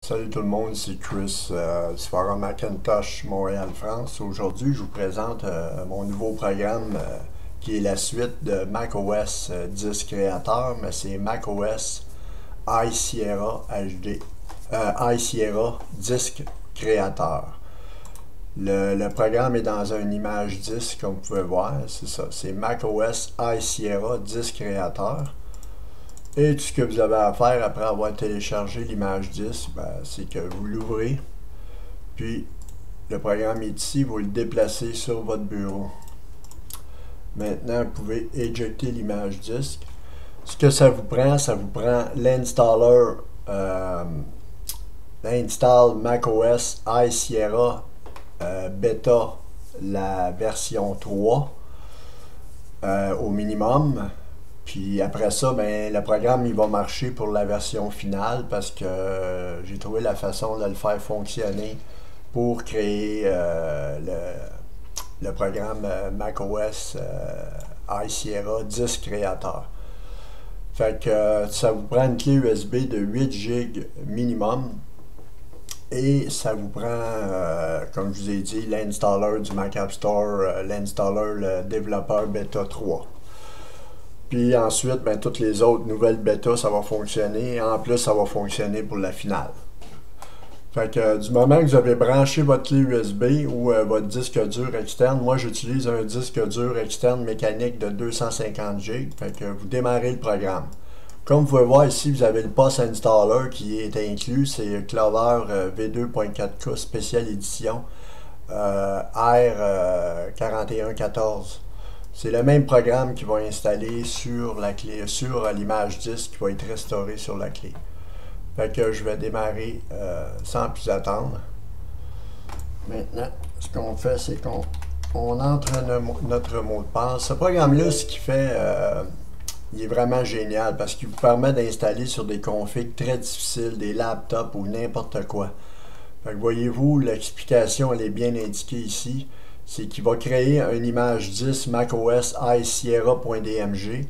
Salut tout le monde, c'est Chris du Forum Macintosh Montréal-France. Aujourd'hui, je vous présente mon nouveau programme qui est la suite de macOS 10 Creator, mais c'est macOS High Sierra HD, High Sierra Disk Creator. Le programme est dans une image disque, comme vous pouvez voir, c'est ça, c'est macOS High Sierra Disk Creator. Et tout ce que vous avez à faire après avoir téléchargé l'image disque, c'est que vous l'ouvrez, puis le programme est ici, vous le déplacez sur votre bureau. Maintenant, vous pouvez éjecter l'image disque. Ce que ça vous prend l'installer, l'install macOS High Sierra Beta, la version 3 au minimum. Puis après ça, le programme il va marcher pour la version finale parce que j'ai trouvé la façon de le faire fonctionner pour créer le programme macOS High Sierra Disk Creator. Fait que ça vous prend une clé USB de 8 GB minimum et ça vous prend, comme je vous ai dit, l'installer du Mac App Store, l'installer le développeur Beta 3. Puis ensuite, toutes les autres nouvelles bêtas, ça va fonctionner. En plus, ça va fonctionner pour la finale. Fait que du moment que vous avez branché votre clé USB ou votre disque dur externe, moi j'utilise un disque dur externe mécanique de 250 GB. Fait que vous démarrez le programme. Comme vous pouvez voir ici, vous avez le POS Installer qui est inclus. C'est Clover V2.4K Special Edition R4114. C'est le même programme qui va installer sur la clé, sur l'image disque qui va être restauré sur la clé. Fait que je vais démarrer sans plus attendre. Maintenant, ce qu'on fait, c'est qu'on entre notre mot de passe. Ce programme-là, ce qu'il fait, il est vraiment génial parce qu'il vous permet d'installer sur des configs très difficiles, des laptops ou n'importe quoi. Fait que voyez-vous, l'explication, elle est bien indiquée ici. C'est qu'il va créer une image 10 macOS High Sierra.dmg.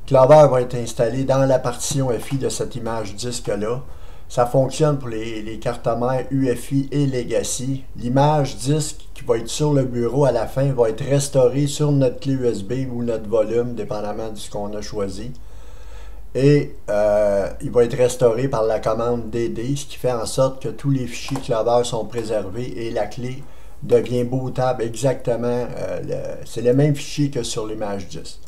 Clover va être installé dans la partition FI de cette image disque-là. Ça fonctionne pour les cartes mères UEFI et Legacy. L'image disque qui va être sur le bureau à la fin va être restaurée sur notre clé USB ou notre volume, dépendamment de ce qu'on a choisi. Et il va être restauré par la commande DD, ce qui fait en sorte que tous les fichiers Clover sont préservés et la clé devient bootable exactement, c'est le même fichier que sur l'image 10.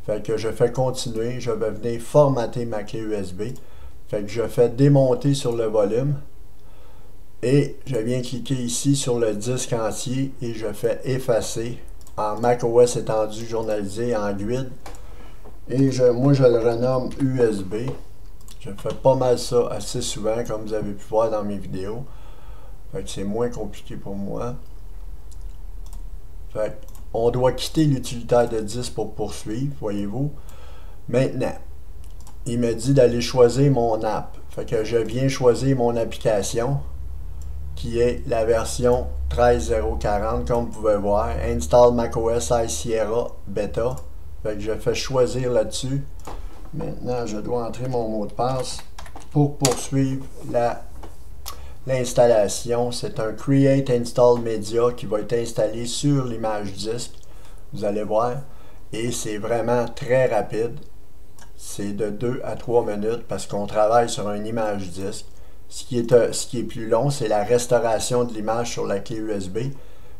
Fait que je fais continuer, je vais venir formater ma clé USB. Fait que je fais démonter sur le volume et je viens cliquer ici sur le disque entier et je fais effacer en macOS étendu journalisé en GUID et moi je le renomme USB. Je fais pas mal ça assez souvent comme vous avez pu voir dans mes vidéos. Fait que c'est moins compliqué pour moi. Fait on doit quitter l'utilitaire de disque pour poursuivre, voyez-vous. Maintenant, il me dit d'aller choisir mon app. Fait que je viens choisir mon application qui est la version 13.040 comme vous pouvez voir. Install macOS High Sierra Beta. Fait que je fais choisir là-dessus. Maintenant, je dois entrer mon mot de passe pour poursuivre l'installation. C'est un Create Install Media qui va être installé sur l'image disque. Vous allez voir. Et c'est vraiment très rapide. C'est de 2 à 3 minutes parce qu'on travaille sur une image disque. Ce qui est plus long, c'est la restauration de l'image sur la clé USB.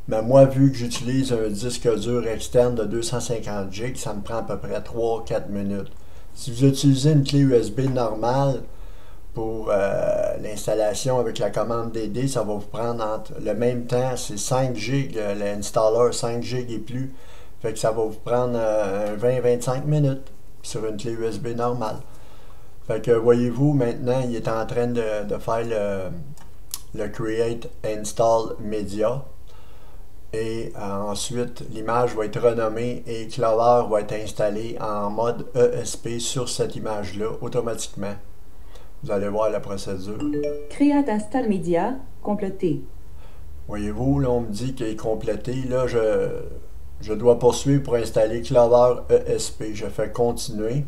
Mais moi, vu que j'utilise un disque dur externe de 250 GB, ça me prend à peu près 3-4 minutes. Si vous utilisez une clé USB normale, pour l'installation avec la commande DD, ça va vous prendre entre le même temps, c'est 5 GB, l'installer 5 GB et plus. Fait que ça va vous prendre 20-25 minutes sur une clé USB normale. Fait que voyez-vous, maintenant, il est en train de faire le Create Install Media. Et ensuite, l'image va être renommée et Clover va être installé en mode ESP sur cette image-là automatiquement. Vous allez voir la procédure. Create Install Media, complété. Voyez-vous, là, on me dit qu'il est complété. Là, je dois poursuivre pour installer Clover ESP. Je fais continuer.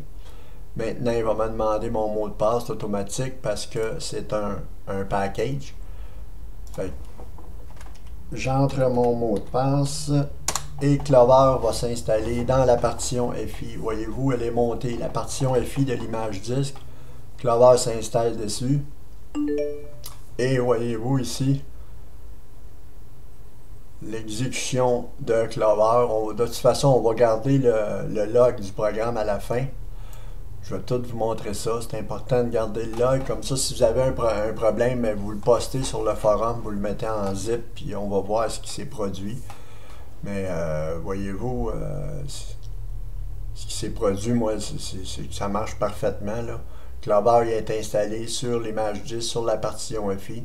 Maintenant, il va me demander mon mot de passe automatique parce que c'est un package. Fait que j'entre mon mot de passe et Clover va s'installer dans la partition FI. Voyez-vous, elle est montée. La partition FI de l'image disque. Clover s'installe dessus. Et voyez-vous ici, l'exécution de Clover. De toute façon, on va garder le log du programme à la fin. Je vais tout vous montrer ça. C'est important de garder le log. Comme ça, si vous avez un problème, vous le postez sur le forum, vous le mettez en zip, puis on va voir ce qui s'est produit. Mais voyez-vous, ce qui s'est produit, moi, c'est que ça marche parfaitement, là. Clover il est installé sur l'image 10, sur la partition FI.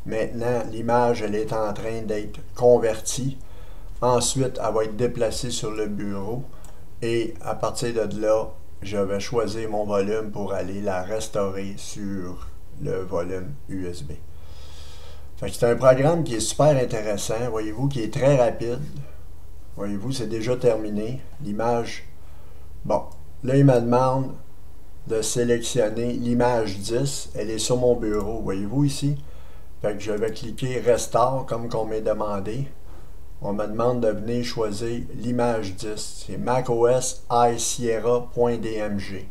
Maintenant, l'image, elle est en train d'être convertie. Ensuite, elle va être déplacée sur le bureau. Et à partir de là, je vais choisir mon volume pour aller la restaurer sur le volume USB. Fait que c'est un programme qui est super intéressant, voyez-vous, qui est très rapide. Voyez-vous, c'est déjà terminé. L'image, bon, là, il me demande de sélectionner l'image 10. Elle est sur mon bureau, voyez-vous ici. Fait que je vais cliquer Restore, comme qu'on m'a demandé. On me demande de venir choisir l'image 10. C'est macOS iSierra.dmg.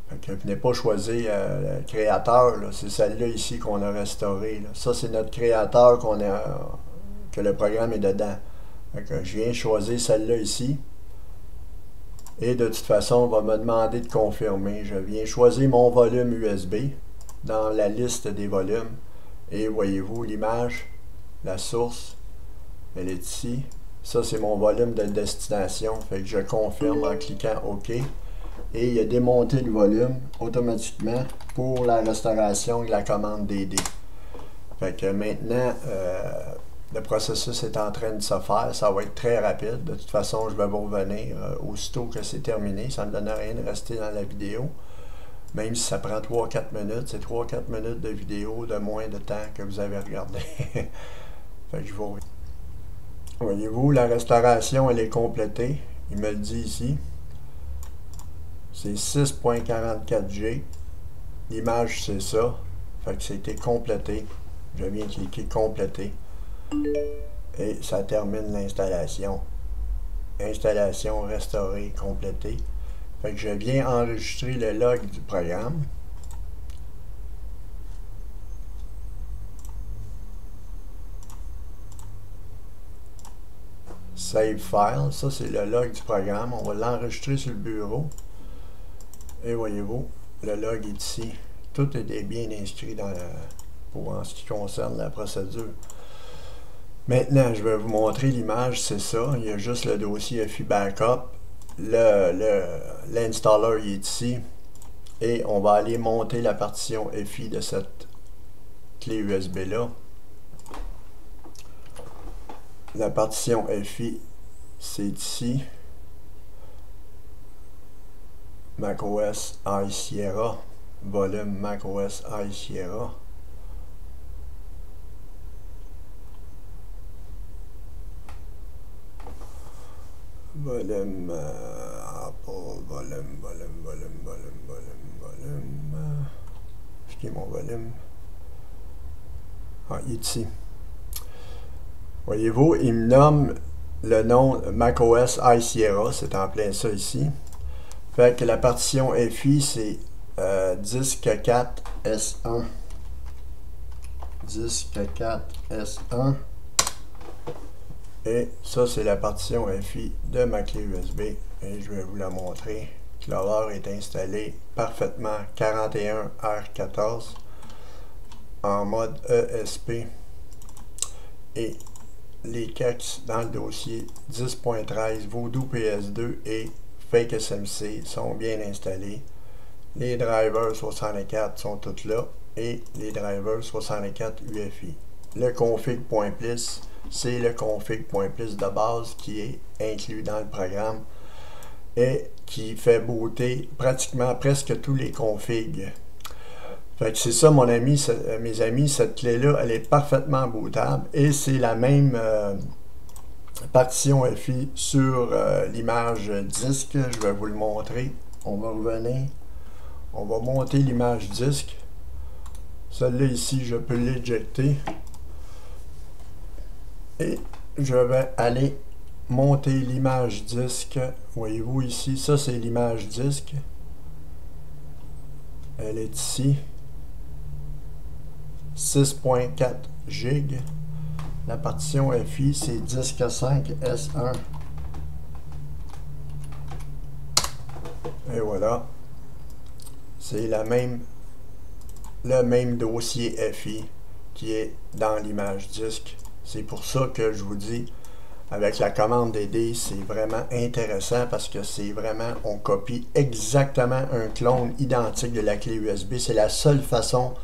Fait que venez pas choisir le créateur, c'est celle-là ici qu'on a restaurée. Ça, c'est notre créateur que le programme est dedans. Fait que je viens choisir celle-là ici. Et de toute façon, on va me demander de confirmer. Je viens choisir mon volume USB dans la liste des volumes. Et voyez-vous l'image, la source, elle est ici. Ça, c'est mon volume de destination. Fait que je confirme en cliquant OK. Et il a démonté le volume automatiquement pour la restauration de la commande DD. Fait que maintenant, le processus est en train de se faire. Ça va être très rapide. De toute façon, je vais vous revenir aussitôt que c'est terminé. Ça ne me donne rien de rester dans la vidéo. Même si ça prend 3-4 minutes, c'est 3-4 minutes de vidéo de moins de temps que vous avez regardé. Fait que je vous... Voyez-vous, la restauration, elle est complétée. Il me le dit ici. C'est 6.44 G. L'image, c'est ça. Fait que c'était complété. Je viens cliquer compléter. Et ça termine l'installation. Installation restaurée, complétée. Fait que je viens enregistrer le log du programme. Save file, ça c'est le log du programme. On va l'enregistrer sur le bureau. Et voyez-vous, le log est ici. Tout est bien inscrit en ce qui concerne la procédure. Maintenant, je vais vous montrer l'image, c'est ça. Il y a juste le dossier FI Backup. L'installer est ici. Et on va aller monter la partition FI de cette clé USB là. La partition FI, c'est ici. macOS iSierra. Volume macOS iSierra. Volume Apple, volume. Qui est mon volume? Ah, il est ici. Voyez-vous, il me nomme le nom macOS iSierra, c'est en plein ça ici. Fait que la partition FI, c'est disque 4 S1. Disque 4 S1. Et ça, c'est la partition FI de ma clé USB. Et je vais vous la montrer. Clover est installé parfaitement 41R14 en mode ESP. Et les CACs dans le dossier 10.13 Voodoo PS2 et Fake SMC sont bien installés. Les drivers 64 sont tous là et les drivers 64 UFI. Le config.plis, c'est le config.plis de base qui est inclus dans le programme et qui fait booter pratiquement presque tous les configs. Fait que c'est ça, mon ami, mes amis, cette clé-là, elle est parfaitement bootable et c'est la même partition FI sur l'image disque. Je vais vous le montrer. on va revenir. On va monter l'image disque. Celle-là ici, je peux l'éjecter. Et je vais aller monter l'image disque. Voyez-vous ici, ça c'est l'image disque. Elle est ici. 6.4 GB. La partition FI, c'est disque 5 S1. Et voilà. C'est le même dossier FI qui est dans l'image disque. C'est pour ça que je vous dis, avec la commande DD, c'est vraiment intéressant parce que c'est vraiment, on copie exactement un clone identique de la clé USB. C'est la seule façon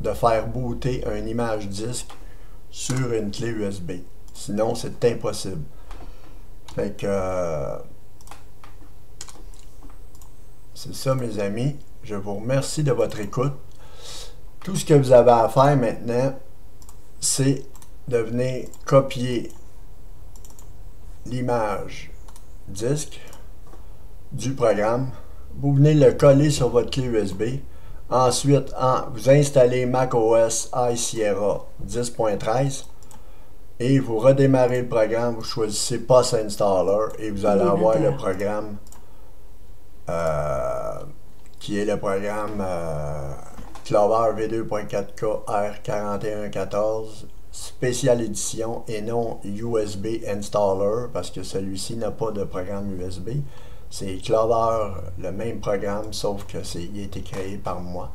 de faire booter une image disque sur une clé USB. Sinon, c'est impossible. Fait que c'est ça, mes amis. Je vous remercie de votre écoute. Tout ce que vous avez à faire maintenant, c'est de venir copier l'image disque du programme. Vous venez le coller sur votre clé USB. Ensuite, vous installez macOS High Sierra 10.13 et vous redémarrez le programme. Vous choisissez Post Installer et vous allez avoir le programme qui est le programme Clover V2.4K R4114 spéciale édition et non USB Installer parce que celui-ci n'a pas de programme USB. C'est Clover, le même programme, sauf que il a été créé par moi.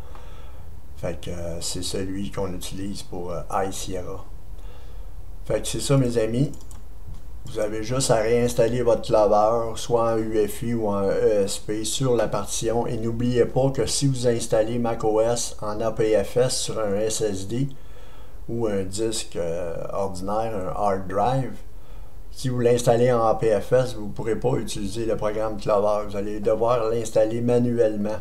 Fait que c'est celui qu'on utilise pour High Sierra. Fait que c'est ça, mes amis. Vous avez juste à réinstaller votre Clover, soit en UEFI ou en ESP sur la partition. Et n'oubliez pas que si vous installez macOS en APFS sur un SSD ou un disque ordinaire, un hard drive, si vous l'installez en APFS, vous ne pourrez pas utiliser le programme Clover. Vous allez devoir l'installer manuellement.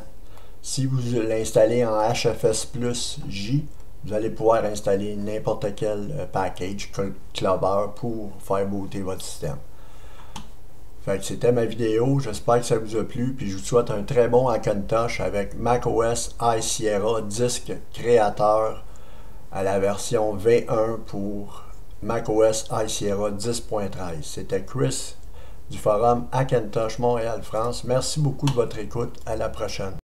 Si vous l'installez en HFS Plus J, vous allez pouvoir installer n'importe quel package Clover pour faire booter votre système. Fait que c'était ma vidéo. J'espère que ça vous a plu. Puis je vous souhaite un très bon Hackintosh avec macOS High Sierra disque créateur à la version V1 pour macOS High Sierra 10.13. C'était Chris du forum Hackintosh Montréal France. Merci beaucoup de votre écoute. À la prochaine.